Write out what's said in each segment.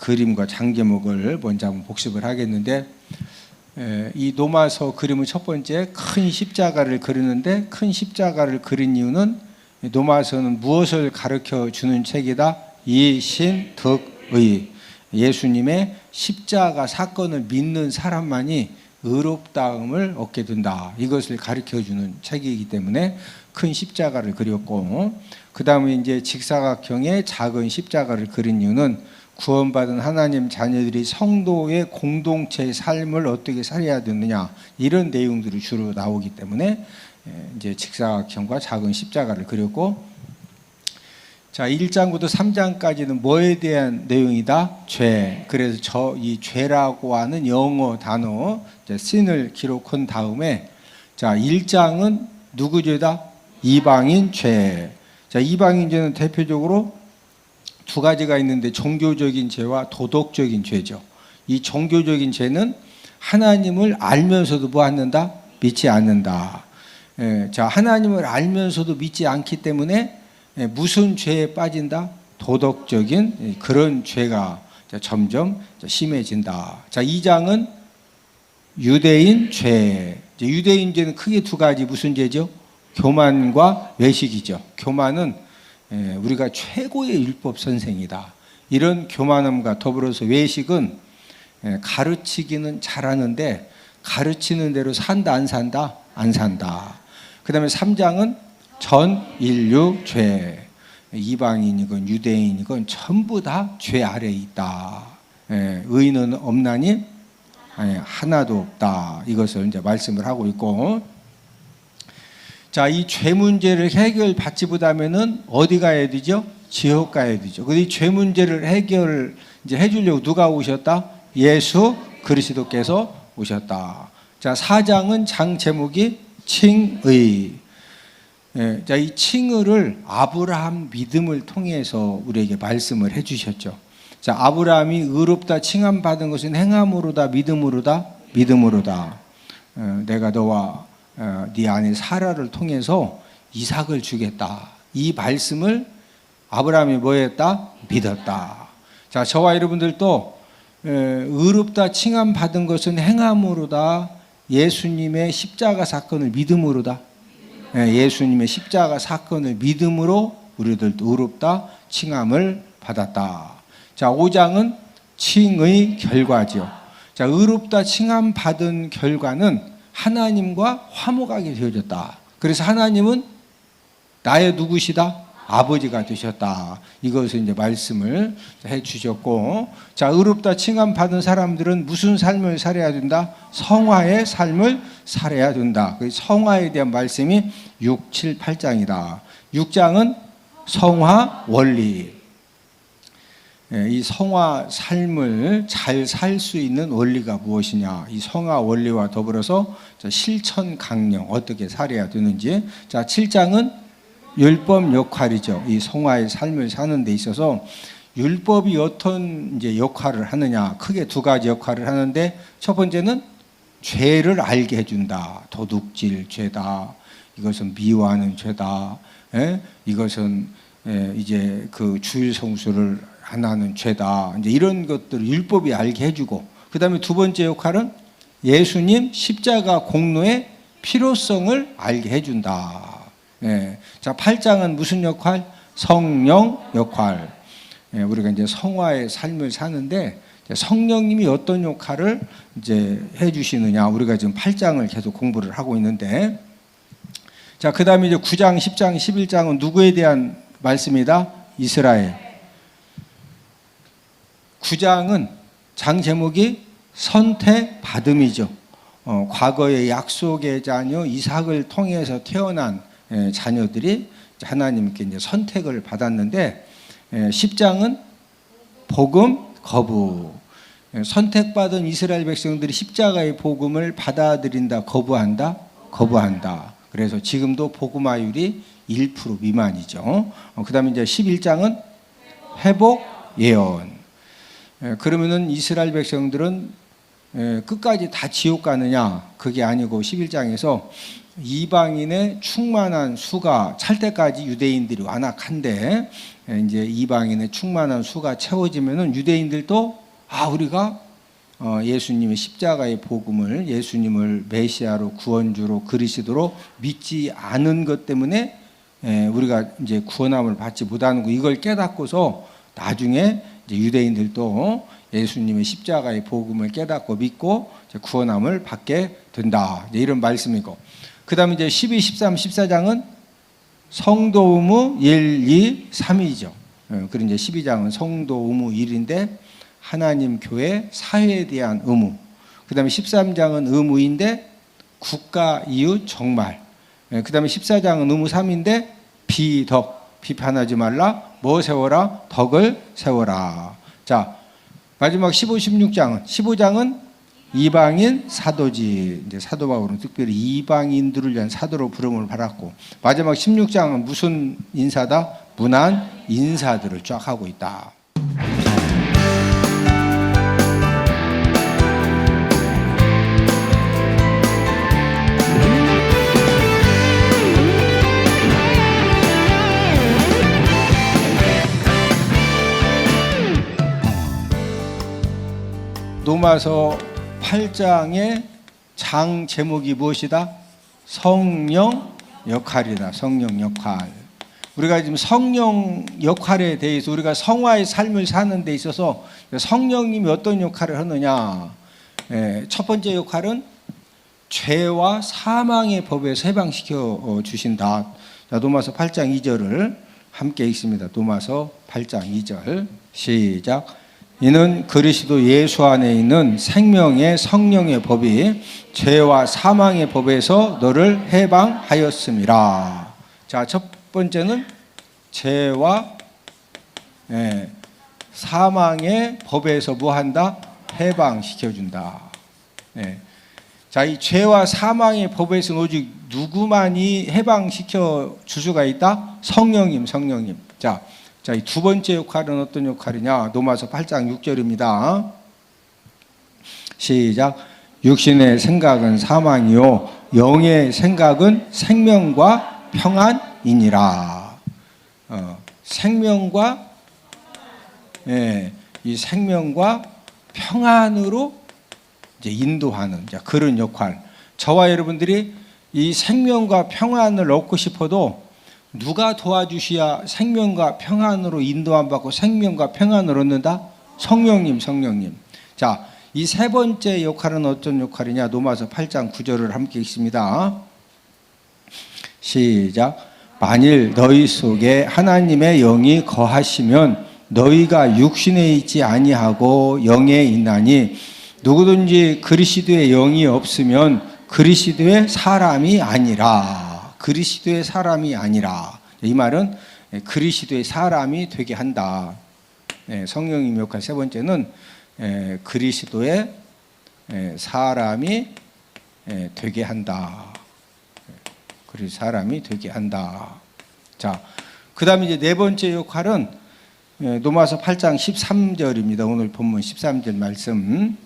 그림과 장제목을 먼저 한번 복습을 하겠는데, 이 노마서 그림은 첫 번째 큰 십자가를 그리는데, 큰 십자가를 그린 이유는 노마서는 무엇을 가르쳐 주는 책이다? 이신득의, 예수님의 십자가 사건을 믿는 사람만이 의롭다함을 얻게 된다, 이것을 가르쳐 주는 책이기 때문에 큰 십자가를 그렸고, 그 다음에 이제 직사각형의 작은 십자가를 그린 이유는 구원받은 하나님 자녀들이 성도의 공동체의 삶을 어떻게 살아야 되느냐, 이런 내용들이 주로 나오기 때문에 이제 직사각형과 작은 십자가를 그렸고, 자, 1장부터 3장까지는 뭐에 대한 내용이다? 죄. 그래서 이 죄라고 하는 영어 단어 sin을 기록한 다음에, 자, 1장은 누구 죄다? 이방인 죄. 자, 이방인 죄는 대표적으로 두 가지가 있는데, 종교적인 죄와 도덕적인 죄죠. 이 종교적인 죄는 하나님을 알면서도 뭐 않는다? 믿지 않는다. 자, 하나님을 알면서도 믿지 않기 때문에 무슨 죄에 빠진다? 도덕적인 그런 죄가 점점 심해진다. 자, 2장은 유대인 죄. 유대인 죄는 크게 두 가지, 무슨 죄죠? 교만과 외식이죠. 교만은 우리가 최고의 율법 선생이다, 이런 교만함과 더불어서 외식은 가르치기는 잘하는데 가르치는 대로 산다 안 산다? 안 산다. 그 다음에 3장은 전 인류 죄. 이방인이건 유대인이건 전부 다 죄 아래에 있다. 의인은 없나니? 아니, 하나도 없다. 이것을 이제 말씀을 하고 있고, 자, 이 죄 문제를 해결받지 못하면은 어디 가야 되죠? 지옥 가야 되죠. 근데 이 죄 문제를 해결 이제 해주려고 누가 오셨다? 예수 그리스도께서 오셨다. 자, 4장은 장 제목이 칭의. 자, 이 칭의를 아브라함 믿음을 통해서 우리에게 말씀을 해주셨죠. 자, 아브라함이 의롭다 칭함 받은 것은 행함으로다 믿음으로다? 믿음으로다. 내가 너와 네 아내 사라를 통해서 이삭을 주겠다, 이 말씀을 아브라함이 뭐 했다? 믿었다. 자, 저와 여러분들도 의롭다 칭함 받은 것은 행함으로다, 예수님의 십자가 사건을 믿음으로다. 예수님의 십자가 사건을 믿음으로 우리들도 의롭다 칭함을 받았다. 자, 5장은 칭의 결과죠. 자, 의롭다 칭함 받은 결과는 하나님과 화목하게 되어졌다. 그래서 하나님은 나의 누구시다? 아버지가 되셨다. 이것을 이제 말씀을 해 주셨고, 자, 의롭다 칭함 받은 사람들은 무슨 삶을 살아야 된다? 성화의 삶을 살아야 된다. 그 성화에 대한 말씀이 6, 7, 8장이다. 6장은 성화 원리. 이 성화 삶을 잘 살 수 있는 원리가 무엇이냐, 이 성화 원리와 더불어서 실천 강령, 어떻게 살아야 되는지. 자, 7장은 율법 역할이죠. 이 성화의 삶을 사는 데 있어서 율법이 어떤 이제 역할을 하느냐, 크게 두 가지 역할을 하는데, 첫 번째는 죄를 알게 해준다. 도둑질 죄다, 이것은 미워하는 죄다, 이것은 이제 그 주일 성수를 안 하는 죄다, 이제 이런 것들을 율법이 알게 해주고, 그 다음에 두 번째 역할은 예수님 십자가 공로의 필요성을 알게 해준다. 자, 8장은 무슨 역할? 성령 역할. 우리가 이제 성화의 삶을 사는데 성령님이 어떤 역할을 이제 해주시느냐, 우리가 지금 8장을 계속 공부를 하고 있는데, 자, 그 다음에 이제 9장, 10장, 11장은 누구에 대한 말씀이다? 이스라엘. 9장은 장 제목이 선택받음이죠. 과거의 약속의 자녀 이삭을 통해서 태어난 자녀들이 하나님께 이제 선택을 받았는데, 10장은 복음 거부. 선택받은 이스라엘 백성들이 십자가의 복음을 받아들인다, 거부한다? 거부한다. 그래서 지금도 복음화율이 1% 미만이죠. 그 다음에 이제 11장은 회복 예언. 그러면은 이스라엘 백성들은 끝까지 다 지옥 가느냐? 그게 아니고 11장에서 이방인의 충만한 수가 찰 때까지 유대인들이 완악한데, 이제 이방인의 충만한 수가 채워지면은 유대인들도 우리가 예수님의 십자가의 복음을, 예수님을 메시아로, 구원주로, 그리스도로 믿지 않은 것 때문에 우리가 이제 구원함을 받지 못하는 거, 이걸 깨닫고서 나중에 이제 유대인들도 예수님의 십자가의 복음을 깨닫고 믿고 구원함을 받게 된다, 이런 말씀이고, 그 다음에 이제 12, 13, 14장은 성도 의무 1, 2, 3이죠. 그리고 이제 12장은 성도 의무 1인데 하나님 교회 사회에 대한 의무, 그 다음에 13장은 의무인데 국가 이웃 정말, 그 다음에 14장은 의무 3인데 비덕, 비판하지 말라, 뭐 세워라, 덕을 세워라. 자, 마지막 15, 16장은, 15장은 이방인 사도지. 이제 사도 바울은 특별히 이방인들을 위한 사도로 부름을 받았고, 마지막 16장은 무슨 인사다? 문안 인사들을 쫙 하고 있다. 로마서 8장의 장 제목이 무엇이다? 성령 역할이다. 성령 역할. 우리가 지금 성령 역할에 대해서, 우리가 성화의 삶을 사는 데 있어서 성령님이 어떤 역할을 하느냐. 첫 번째 역할은 죄와 사망의 법에서 해방시켜 주신다. 자, 로마서 8장 2절을 함께 읽습니다. 로마서 8장 2절 시작. 이는 그리스도 예수 안에 있는 생명의 성령의 법이 죄와 사망의 법에서 너를 해방하였음이라. 자, 첫 번째는 죄와 사망의 법에서 뭐한다? 해방시켜준다. 자, 이 죄와 사망의 법에서 오직 누구만이 해방시켜 줄 수가 있다? 성령님. 자, 이 두 번째 역할은 어떤 역할이냐? 로마서 8장 6절입니다. 시작. 육신의 생각은 사망이요 영의 생각은 생명과 평안이니라. 생명과 이 생명과 평안으로 이제 인도하는 그런 역할. 저와 여러분들이 이 생명과 평안을 얻고 싶어도 누가 도와주셔야 생명과 평안으로 인도함 받고 생명과 평안을 얻는다? 성령님. 자, 이 세 번째 역할은 어떤 역할이냐? 로마서 8장 9절을 함께 읽습니다. 시작. 만일 너희 속에 하나님의 영이 거하시면 너희가 육신에 있지 아니하고 영에 있나니 누구든지 그리스도의 영이 없으면 그리스도의 사람이 아니라. 그리스도의 사람이 아니라. 이 말은 그리스도의 사람이 되게 한다. 성령님 역할 세 번째는 그리스도의 사람이 되게 한다. 그리스도 사람이 되게 한다. 자, 그 다음에 이제 네 번째 역할은 로마서 8장 13절입니다. 오늘 본문 13절 말씀.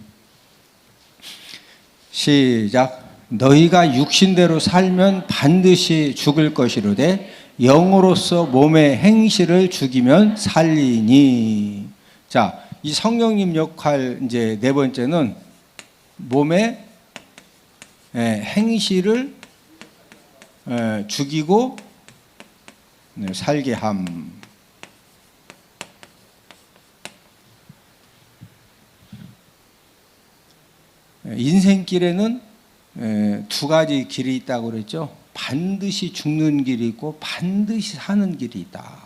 시작. 너희가 육신대로 살면 반드시 죽을 것이로되 영으로서 몸의 행실을 죽이면 살리니. 자, 이 성령님 역할 이제 네 번째는 몸의 행실을 죽이고 살게 함. 인생길에는 두 가지 길이 있다고 그랬죠. 반드시 죽는 길이 있고 반드시 사는 길이 있다.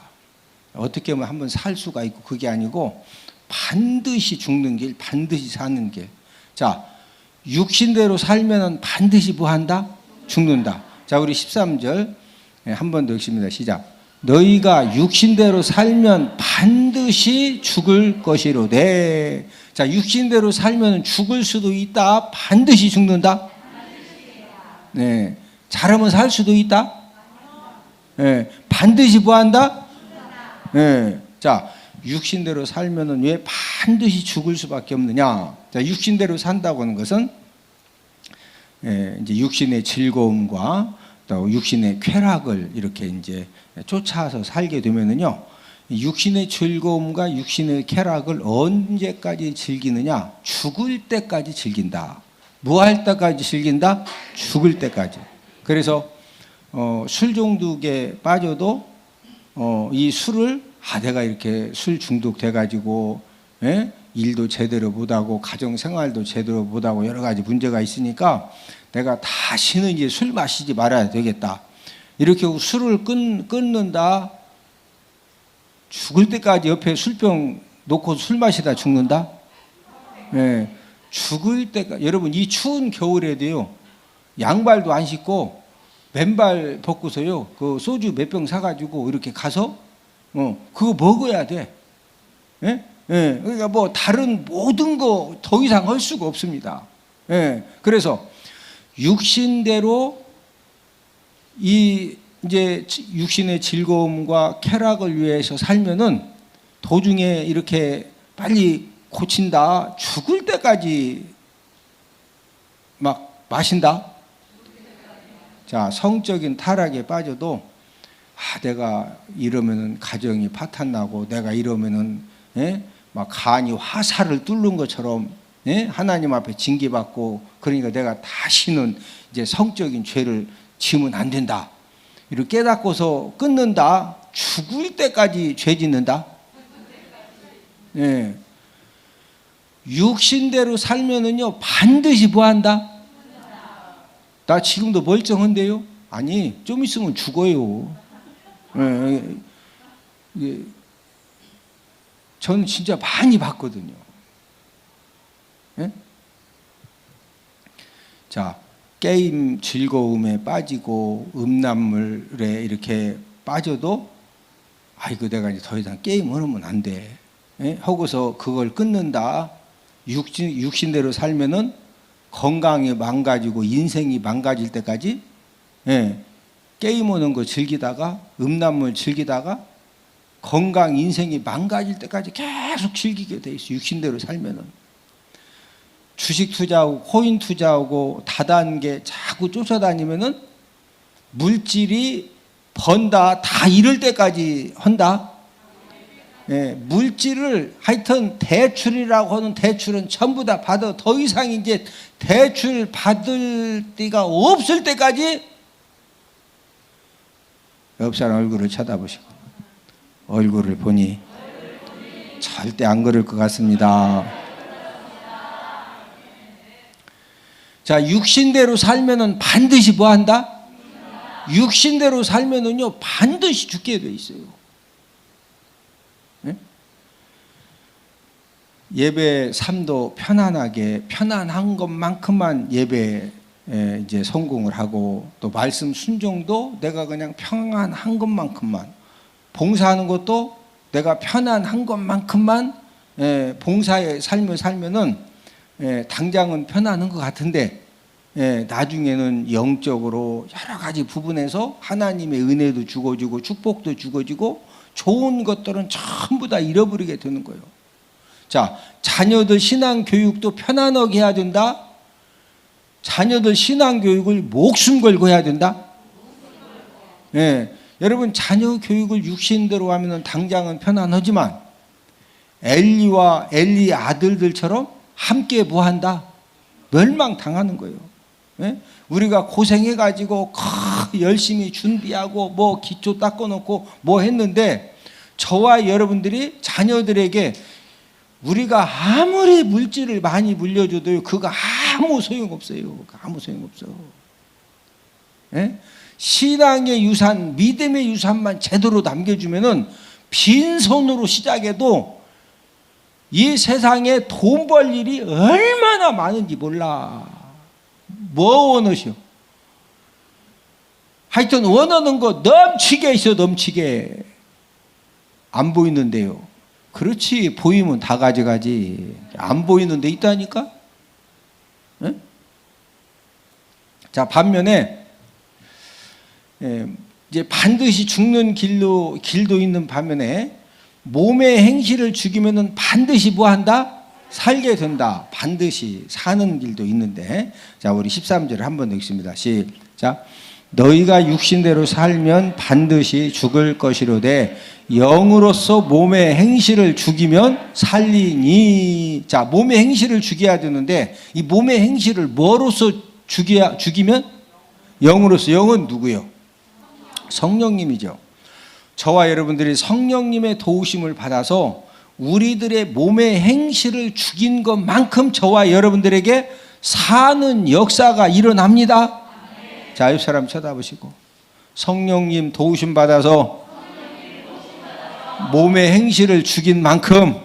어떻게 보면 한번 살 수가 있고 그게 아니고 반드시 죽는 길, 반드시 사는 길. 자, 육신대로 살면은 반드시 뭐 한다? 죽는다. 자, 우리 13절 한 번 더 읽습니다. 시작. 너희가 육신대로 살면 반드시 죽을 것이로되. 자, 육신대로 살면 죽을 수도 있다. 반드시 죽는다. 잘하면 살 수도 있다. 반드시 뭐 한다? 자, 육신대로 살면은 왜 반드시 죽을 수밖에 없느냐? 자, 육신대로 산다고 하는 것은 이제 육신의 즐거움과 또 육신의 쾌락을 이렇게 이제 쫓아서 살게 되면은요, 육신의 즐거움과 육신의 쾌락을 언제까지 즐기느냐? 죽을 때까지 즐긴다. 뭐 할 때까지 즐긴다? 죽을 때까지. 그래서 술 중독에 빠져도 이 술을 내가 이렇게 술 중독돼 가지고 일도 제대로 못하고 가정 생활도 제대로 못하고 여러 가지 문제가 있으니까 내가 다시는 이제 술 마시지 말아야 되겠다. 이렇게 술을 끊는다. 죽을 때까지 옆에 술병 놓고 술 마시다 죽는다. 죽을 때까지. 여러분, 이 추운 겨울에도요, 양발도 안 신고 맨발 벗고서요, 그 소주 몇 병 사가지고 이렇게 가서 그거 먹어야 돼. 그러니까 뭐 다른 모든 거 더 이상 할 수가 없습니다. 그래서 육신대로 이제 육신의 즐거움과 쾌락을 위해서 살면은 도중에 이렇게 빨리 고친다. 죽을 때까지 막 마신다. 자, 성적인 타락에 빠져도 내가 이러면은 가정이 파탄나고 내가 이러면은 막 간이 화살을 뚫는 것처럼 하나님 앞에 징계받고, 그러니까 내가 다시는 이제 성적인 죄를 지으면 안 된다. 이렇게 깨닫고서 끊는다. 죽을 때까지 죄 짓는다. 육신대로 살면은요, 반드시 뭐 한다? 나 지금도 멀쩡한데요? 아니, 좀 있으면 죽어요. 저는 진짜 많이 봤거든요. 자, 게임 즐거움에 빠지고 음란물에 이렇게 빠져도 아이고 내가 이제 더 이상 게임을 하면 안 돼. 하고서 그걸 끊는다. 육신대로 살면은 건강이 망가지고 인생이 망가질 때까지 게임하는 거 즐기다가 음란물 즐기다가 건강 인생이 망가질 때까지 계속 즐기게 돼 있어. 육신대로 살면은 주식 투자하고 코인 투자하고 다단계 자꾸 쫓아다니면은 물질이 번다 다 이럴 때까지 한다. 물질을 하여튼 대출이라고 하는 대출은 전부 다 받아 더 이상 이제 대출 받을 데가 없을 때까지. 옆 사람 얼굴을 쳐다보시고 얼굴을 보니 절대 안 그럴 것 같습니다. 자, 육신대로 살면은 반드시 뭐 한다? 육신대로 살면은요 반드시 죽게 돼 있어요. 예배 삶도 편안하게 편안한 것만큼만 예배 이제 성공을 하고, 또 말씀 순종도 내가 그냥 평안한 것만큼만, 봉사하는 것도 내가 편안한 것만큼만 봉사의 삶을 살면은 당장은 편안한 것 같은데 나중에는 영적으로 여러 가지 부분에서 하나님의 은혜도 주어지고 축복도 주어지고 좋은 것들은 전부 다 잃어버리게 되는 거예요. 자, 자녀들 신앙 교육도 편안하게 해야 된다. 자녀들 신앙 교육을 목숨 걸고 해야 된다. 여러분, 자녀 교육을 육신대로 하면 당장은 편안하지만 엘리와 엘리 아들들처럼 함께 뭐 한다? 멸망당하는 거예요. 우리가 고생해가지고 열심히 준비하고 뭐 기초 닦아놓고 뭐 했는데 저와 여러분들이 자녀들에게 우리가 아무리 물질을 많이 물려줘도 그거 아무 소용없어요. 아무 소용없어. 신앙의 유산, 믿음의 유산만 제대로 남겨주면은 빈손으로 시작해도 이 세상에 돈 벌 일이 얼마나 많은지 몰라. 뭐 원하시오? 하여튼 원하는 거 넘치게 있어. 넘치게. 안 보이는데요. 그렇지, 보이면 다 가져가지. 안 보이는데 있다니까? 자, 반면에 이제 반드시 죽는 길도 있는 반면에 몸의 행실을 죽이면은 반드시 뭐 한다? 살게 된다. 반드시 사는 길도 있는데, 자, 우리 13절을 한번 읽습니다. 시작. 너희가 육신대로 살면 반드시 죽을 것이로되 영으로서 몸의 행실을 죽이면 살리니. 자, 몸의 행실을 죽여야 되는데 이 몸의 행실을 뭐로서 죽이면? 영으로서. 영은 누구요? 성령님이죠. 저와 여러분들이 성령님의 도우심을 받아서 우리들의 몸의 행실을 죽인 것만큼 저와 여러분들에게 사는 역사가 일어납니다. 자, 옆 사람 쳐다보시고, 성령님 도우심 받아서 몸의 행실을 죽인 만큼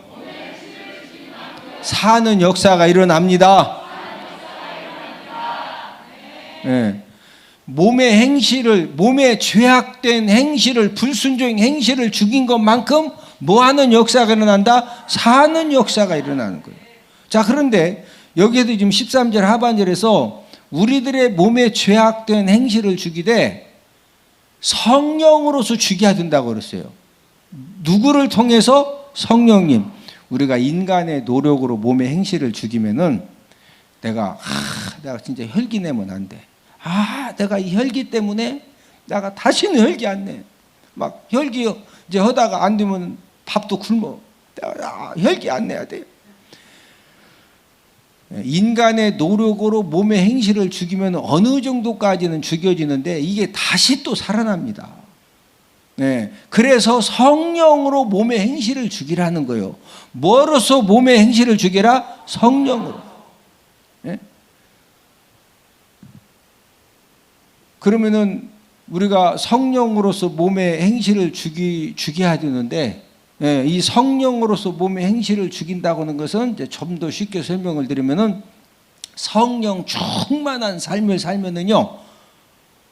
사는 역사가 일어납니다. 네. 몸의 행실을, 몸의 죄악된 행실을, 불순종 행실을 죽인 것만큼 뭐 하는 역사가 일어난다? 사는 역사가 일어나는 거예요. 자, 그런데 여기에도 지금 13절 하반절에서 우리들의 몸에 죄악된 행실을 죽이되 성령으로서 죽여야 된다고 그랬어요. 누구를 통해서? 성령님. 우리가 인간의 노력으로 몸의 행실을 죽이면은 내가 진짜 혈기 내면 안 돼. 내가 이 혈기 때문에 내가 다시는 혈기 안 내. 막 혈기 이제 하다가 안 되면 밥도 굶어. 내가 혈기 안 내야 돼. 인간의 노력으로 몸의 행실을 죽이면 어느 정도까지는 죽여지는데 이게 다시 또 살아납니다. 네. 그래서 성령으로 몸의 행실을 죽이라는 거예요. 뭐로서 몸의 행실을 죽이라? 성령으로. 네? 그러면은 우리가 성령으로서 몸의 행실을 죽여야 되는데, 예, 이 성령으로서 몸의 행실을 죽인다고 하는 것은 이제 좀 더 쉽게 설명을 드리면은 성령 충만한 삶을 살면은요,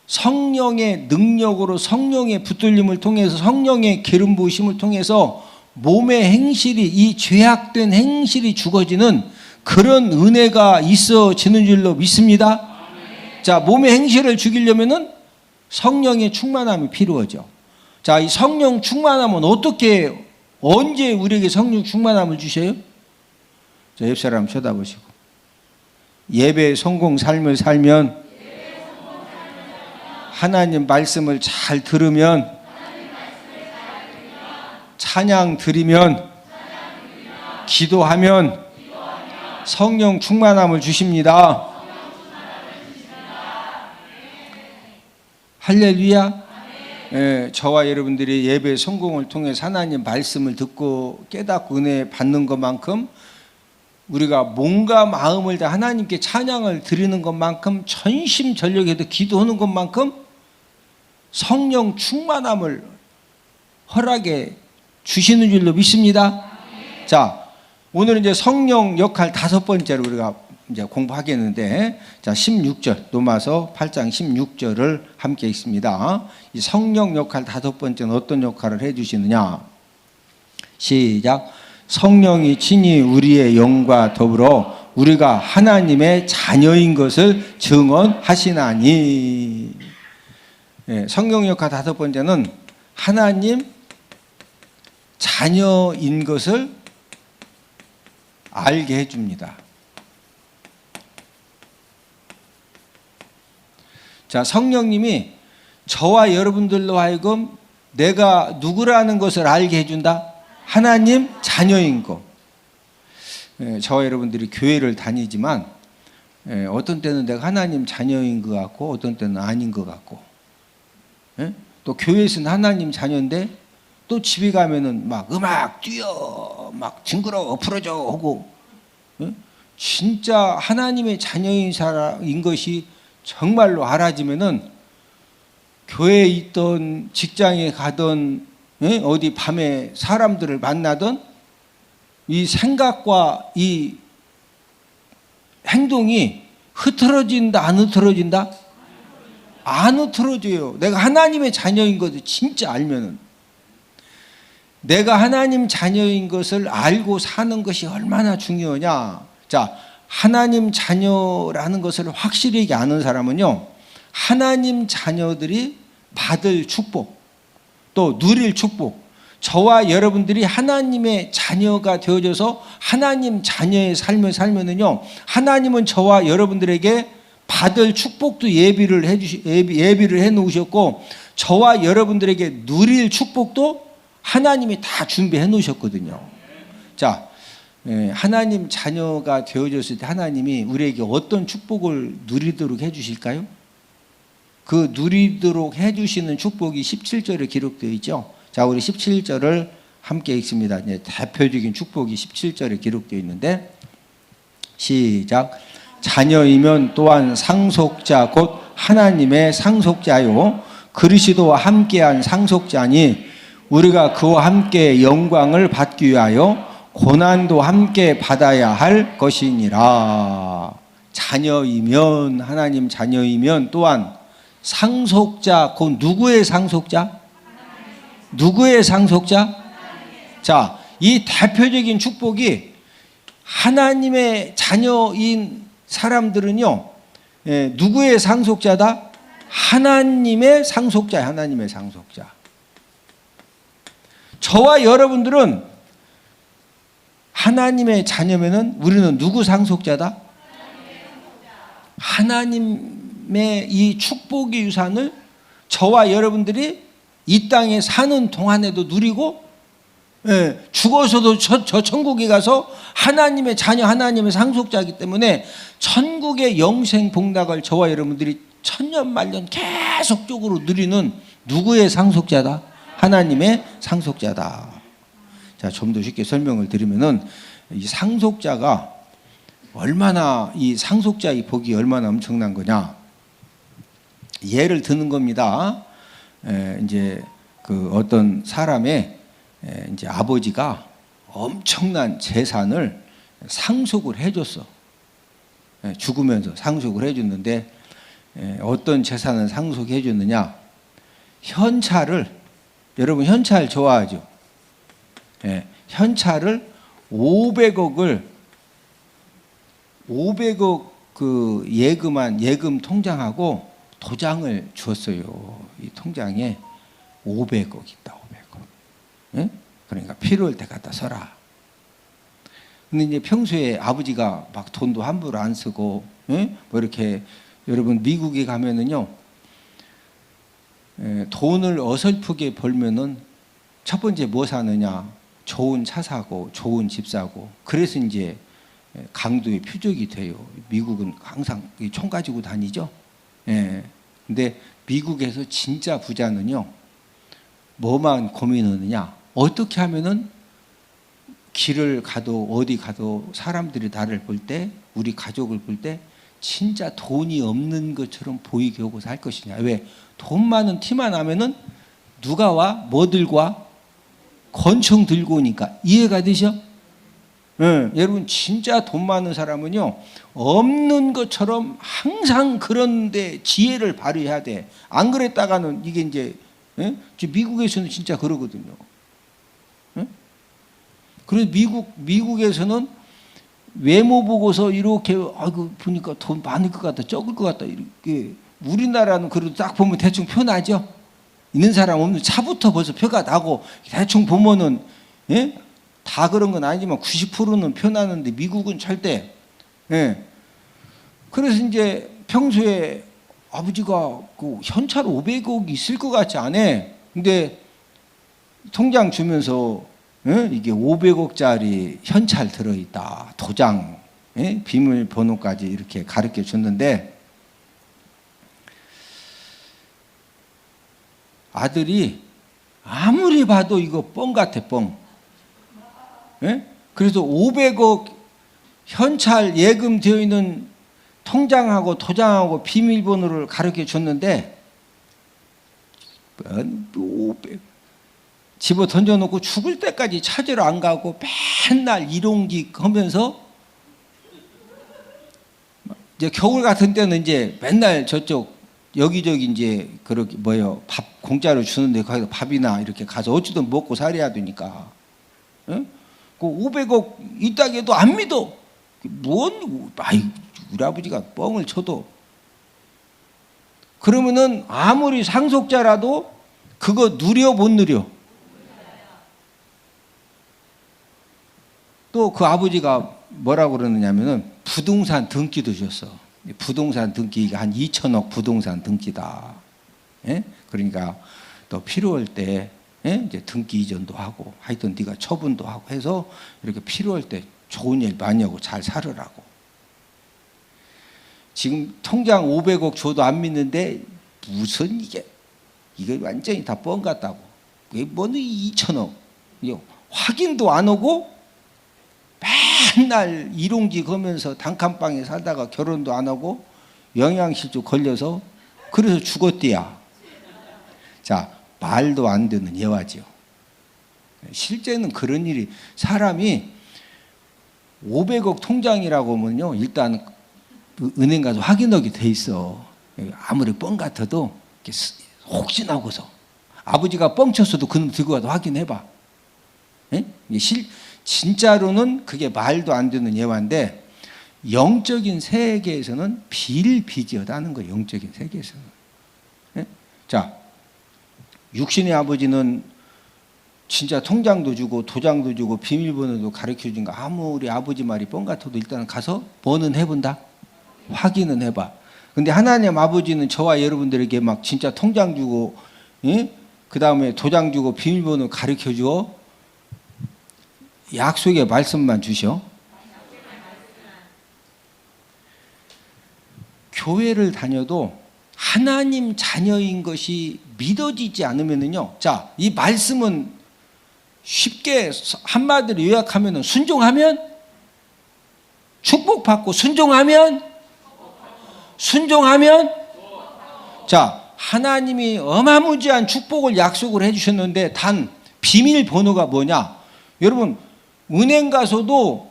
성령의 능력으로, 성령의 붙들림을 통해서, 성령의 기름 부으심을 통해서 몸의 행실이, 이 죄악된 행실이 죽어지는 그런 은혜가 있어지는 줄로 믿습니다. 자, 몸의 행실을 죽이려면은 성령의 충만함이 필요하죠. 자, 이 성령 충만함은 어떻게, 언제 우리에게 성령 충만함을 주셔요? 자, 옆 사람 쳐다보시고, 예배 성공 삶을 살면, 하나님 말씀을 잘 들으면, 찬양 드리면, 기도하면 성령 충만함을 주십니다. 할렐루야. 예, 저와 여러분들이 예배 성공을 통해 하나님 말씀을 듣고 깨닫고 은혜 받는 것만큼, 우리가 몸과 마음을 다 하나님께 찬양을 드리는 것만큼, 전심전력에도 기도하는 것만큼 성령 충만함을 허락해 주시는 줄로 믿습니다. 자, 오늘은 이제 성령 역할 5번째로 우리가 이제 공부하겠는데, 자, 16절, 로마서 8장 16절을 함께 읽습니다. 이 성령 역할 5번째는 어떤 역할을 해주시느냐? 시작. 성령이 친히 우리의 영과 더불어 우리가 하나님의 자녀인 것을 증언하시나니. 네, 성령 역할 5번째는 하나님 자녀인 것을 알게 해줍니다. 자, 성령님이 저와 여러분들로 하여금 내가 누구라는 것을 알게 해준다? 하나님 자녀인 거. 저와 여러분들이 교회를 다니지만 어떤 때는 내가 하나님 자녀인 것 같고 어떤 때는 아닌 것 같고, 또 교회에서는 하나님 자녀인데 또 집에 가면은 막 음악 뛰어, 막 징그러워 풀어줘 하고, 진짜 하나님의 자녀인 사람인 것이 정말로 알아지면은 교회에 있던, 직장에 가던, 어디 밤에 사람들을 만나던 이 생각과 이 행동이 흐트러진다, 안 흐트러진다? 안 흐트러져요. 내가 하나님의 자녀인 것을 진짜 알면은. 내가 하나님 자녀인 것을 알고 사는 것이 얼마나 중요하냐. 자, 하나님 자녀라는 것을 확실히 아는 사람은요, 하나님 자녀들이 받을 축복, 또 누릴 축복, 저와 여러분들이 하나님의 자녀가 되어져서 하나님 자녀의 삶을 살면은요, 하나님은 저와 여러분들에게 받을 축복도 예비를 해 놓으셨고, 저와 여러분들에게 누릴 축복도 하나님이 다 준비해 놓으셨거든요. 자, 하나님 자녀가 되어졌을 때 하나님이 우리에게 어떤 축복을 누리도록 해 주실까요? 그 누리도록 해 주시는 축복이 17절에 기록되어 있죠. 자, 우리 17절을 함께 읽습니다. 대표적인 축복이 17절에 기록되어 있는데, 시작. 자녀이면 또한 상속자 곧 하나님의 상속자요 그리스도와 함께한 상속자니 우리가 그와 함께 영광을 받기 위하여 고난도 함께 받아야 할 것이니라. 자녀이면, 하나님 자녀이면 또한 상속자, 곧 누구의 상속자? 누구의 상속자? 자, 이 대표적인 축복이 하나님의 자녀인 사람들은요, 누구의 상속자다? 하나님의 상속자, 하나님의 상속자. 저와 여러분들은 하나님의 자녀면은 우리는 누구 상속자다? 하나님의 이 축복의 유산을 저와 여러분들이 이 땅에 사는 동안에도 누리고, 죽어서도 저 천국에 가서 하나님의 자녀, 하나님의 상속자이기 때문에 천국의 영생 복락을 저와 여러분들이 천년만년 계속적으로 누리는 누구의 상속자다? 하나님의 상속자다. 자, 좀 더 쉽게 설명을 드리면은 이 상속자가 얼마나, 이 상속자의 복이 얼마나 엄청난 거냐. 예를 드는 겁니다. 이제 그 어떤 사람의 이제 아버지가 엄청난 재산을 상속을 해줬어. 죽으면서 상속을 해줬는데, 어떤 재산을 상속해 줬느냐? 현찰을, 여러분 현찰 좋아하죠? 현찰을 500억 그 예금 통장하고 도장을 주었어요. 이 통장에 500억 있다, 500억. 그러니까 필요할 때 갖다 써라. 근데 이제 평소에 아버지가 막 돈도 함부로 안 쓰고, 뭐 이렇게, 여러분 미국에 가면은요, 돈을 어설프게 벌면은 첫 번째 뭐 사느냐? 좋은 차 사고, 좋은 집 사고. 그래서 이제 강도의 표적이 돼요. 미국은 항상 총 가지고 다니죠. 근데 미국에서 진짜 부자는요, 뭐만 고민하느냐? 어떻게 하면은 길을 가도 어디 가도 사람들이 나를 볼 때, 우리 가족을 볼 때 진짜 돈이 없는 것처럼 보이게 하고 살 것이냐. 왜? 돈 많은 티만 하면은 누가 와? 뭐 들고 와? 권총 들고 오니까. 이해가 되셔? 여러분 진짜 돈 많은 사람은요, 없는 것처럼 항상 그런데 지혜를 발휘해야 돼. 안 그랬다가는 이게 이제, 미국에서는 진짜 그러거든요. 그래서 미국에서는 외모 보고서 이렇게, 아이고 보니까 돈 많을 것 같다, 적을 것 같다, 이렇게. 우리나라는 그래도 딱 보면 대충 표 나죠. 있는 사람 없는 차부터 벌써 표가 나고, 대충 보면은, 다 그런 건 아니지만 90%는 표 나는데 미국은 절대. 그래서 이제 평소에 아버지가 그 현찰 500억 있을 것 같지 않아. 근데 통장 주면서 이게 500억짜리 현찰 들어있다, 도장, 비밀번호까지 이렇게 가르쳐 줬는데, 아들이 아무리 봐도 이거 뻥 같아, 뻥. 그래서 500억 현찰 예금되어 있는 통장하고 도장하고 비밀번호를 가르쳐 줬는데, 500 집어 던져놓고 죽을 때까지 찾으러 안 가고 맨날 일용직 하면서, 이제 겨울 같은 때는 이제 맨날 저쪽 여기저기 이제 그렇게 밥 공짜로 주는데 거기서 밥이나 이렇게 가서 어찌든 먹고 살아야 되니까. 그 500억 있다고 해도 안 믿어. 우리 아버지가 뻥을 쳐도. 그러면은 아무리 상속자라도 그거 누려 못 누려? 또 그 아버지가 뭐라고 그러느냐면은 부동산 등기도 줬어. 부동산 등기가 한 2천억 부동산 등기다. 예? 그러니까 또 필요할 때 예? 이제 등기 이전도 하고 하여튼 네가 처분도 하고 해서 이렇게 필요할 때 좋은 일 많이 하고 잘 살으라고. 지금 통장 500억 줘도 안 믿는데 무슨 이게 완전히 다 뻥 같다고. 이게 뭐는 2천억. 확인도 안 오고 맨날 일용직 하면서 단칸방에 살다가 결혼도 안 하고 영양실조 걸려서 그래서 죽었대야. 자, 말도 안 되는 예화죠. 실제는 그런 일이 사람이 500억 통장이라고 하면요 일단 은행 가서 확인하게 돼 있어. 아무리 뻥 같아도 혹시나 하고서 아버지가 뻥쳤어도 그놈 들고 가서 확인해봐. 예? 진짜로는 그게 말도 안 되는 예화인데 영적인 세계에서는 비일비재하다는 거예요. 영적인 세계에서는. 예? 자, 육신의 아버지는 진짜 통장도 주고 도장도 주고 비밀번호도 가르쳐준 거 아무리 아버지 말이 뻥 같아도 일단 가서 뭐는 해본다? 확인은 해봐. 근데 하나님 아버지는 저와 여러분들에게 막 진짜 통장 주고 예? 그 다음에 도장 주고 비밀번호 가르쳐줘. 약속의 말씀만 주셔. 교회를 다녀도 하나님 자녀인 것이 믿어지지 않으면요. 자, 이 말씀은 쉽게 한마디로 요약하면 순종하면 축복받고 순종하면 자, 하나님이 어마무지한 축복을 약속을 해주셨는데 단 비밀번호가 뭐냐? 여러분 은행 가서도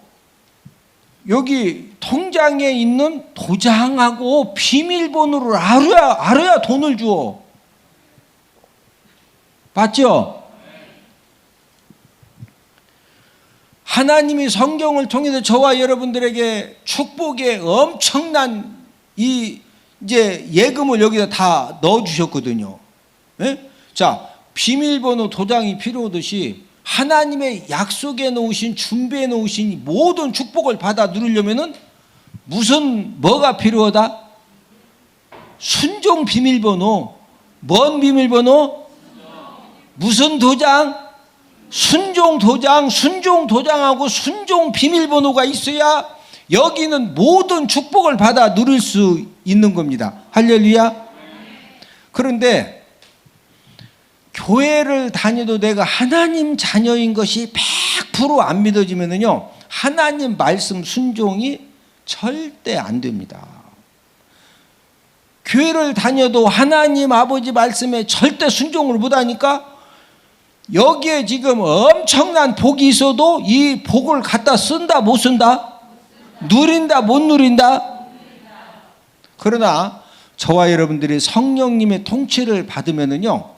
여기 통장에 있는 도장하고 비밀번호를 알아야 돈을 줘. 맞죠? 하나님이 성경을 통해서 저와 여러분들에게 축복의 엄청난 이제 예금을 여기다 다 넣어 주셨거든요. 예? 자, 비밀번호 도장이 필요하듯이 하나님의 약속해 놓으신 준비해 놓으신 모든 축복을 받아 누리려면은 뭐가 필요하다? 순종 비밀번호. 뭔 비밀번호? 무슨 도장? 순종 도장, 순종 도장하고 순종 비밀번호가 있어야 여기는 모든 축복을 받아 누릴 수 있는 겁니다. 할렐루야. 그런데 교회를 다녀도 내가 하나님 자녀인 것이 100% 안 믿어지면은요, 하나님 말씀 순종이 절대 안 됩니다. 교회를 다녀도 하나님 아버지 말씀에 절대 순종을 못하니까 여기에 지금 엄청난 복이 있어도 이 복을 갖다 쓴다 못 쓴다? 누린다 못 누린다? 그러나 저와 여러분들이 성령님의 통치를 받으면은요,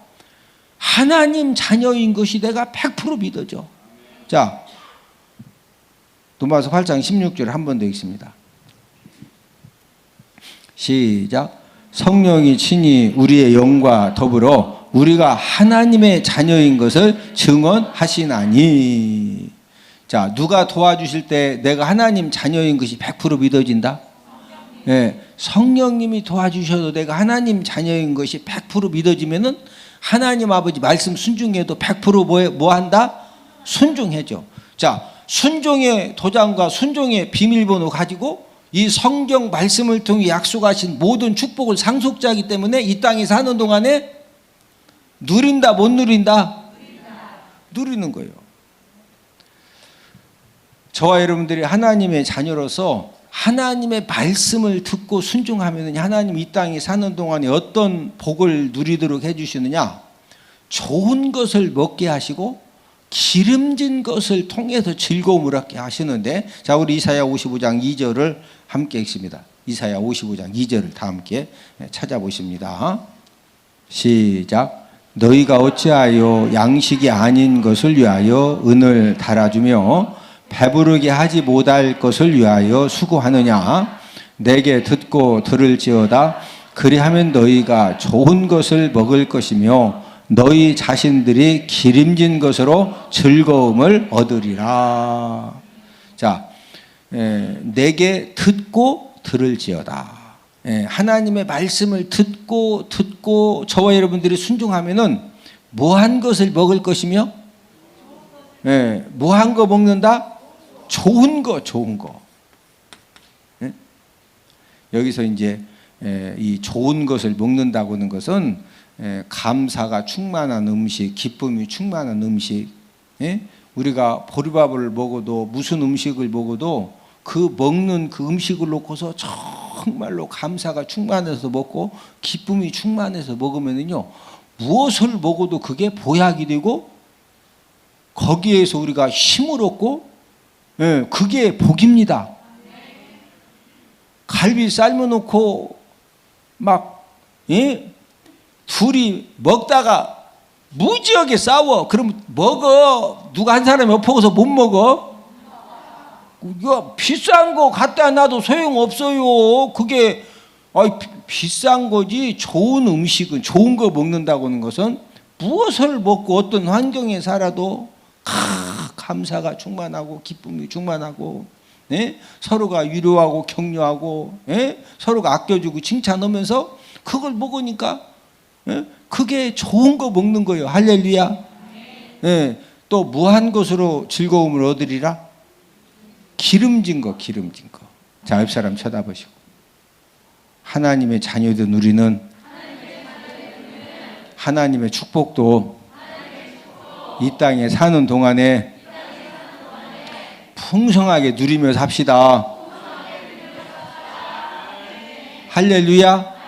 하나님 자녀인 것이 내가 100% 믿어져. 자, 로마서 8장 16절 한 번 더 읽습니다. 시작. 성령이 친히 우리의 영과 더불어 우리가 하나님의 자녀인 것을 증언하시나니. 자, 누가 도와주실 때 내가 하나님 자녀인 것이 100% 믿어진다? 네, 성령님이 도와주셔도 내가 하나님 자녀인 것이 100% 믿어지면은 하나님 아버지 말씀 순종해도 100% 뭐 한다? 순종해줘. 자, 순종의 도장과 순종의 비밀번호 가지고 이 성경 말씀을 통해 약속하신 모든 축복을 상속자이기 때문에 이 땅에 사는 동안에 누린다 못 누린다? 누리는 거예요. 저와 여러분들이 하나님의 자녀로서 하나님의 말씀을 듣고 순종하면 하나님 이 땅에 사는 동안에 어떤 복을 누리도록 해주시느냐? 좋은 것을 먹게 하시고 기름진 것을 통해서 즐거움을 얻게 하시는데, 자, 우리 이사야 55장 2절을 함께 읽습니다. 이사야 55장 2절을 다 함께 찾아보십니다. 시작. 너희가 어찌하여 양식이 아닌 것을 위하여 은을 달아주며 배부르게 하지 못할 것을 위하여 수고하느냐? 내게 듣고 들을지어다. 그리하면 너희가 좋은 것을 먹을 것이며 너희 자신들이 기름진 것으로 즐거움을 얻으리라. 자, 내게 듣고 들을지어다. 하나님의 말씀을 듣고 저와 여러분들이 순종하면은 뭐한 것을 먹을 것이며, 뭐한 거 먹는다? 좋은 거. 여기서 이제 이 좋은 것을 먹는다고 하는 것은 감사가 충만한 음식, 기쁨이 충만한 음식. 우리가 보리밥을 먹어도 무슨 음식을 먹어도 그 먹는 그 음식을 놓고서 정말로 감사가 충만해서 먹고 기쁨이 충만해서 먹으면요, 무엇을 먹어도 그게 보약이 되고 거기에서 우리가 힘을 얻고, 그게 복입니다. 갈비 삶아놓고 막 둘이 먹다가 무지하게 싸워. 그럼 먹어. 누가 한 사람이 엎어서 못 먹어? 이거 비싼 거 갖다 놔도 소용없어요. 그게 비싼 거지. 좋은 음식은, 좋은 거 먹는다고 하는 것은 무엇을 먹고 어떤 환경에 살아도 감사가 충만하고 기쁨이 충만하고, 서로가 위로하고 격려하고, 서로가 아껴주고 칭찬하면서 그걸 먹으니까 그게 좋은 거 먹는 거예요. 할렐루야. 또 무한 것으로 즐거움을 얻으리라. 기름진 거. 자, 옆 사람 쳐다보시고, 하나님의 자녀된 우리는 하나님의 축복도 이 땅에 사는 동안에 풍성하게 누리며 삽시다. 할렐루야.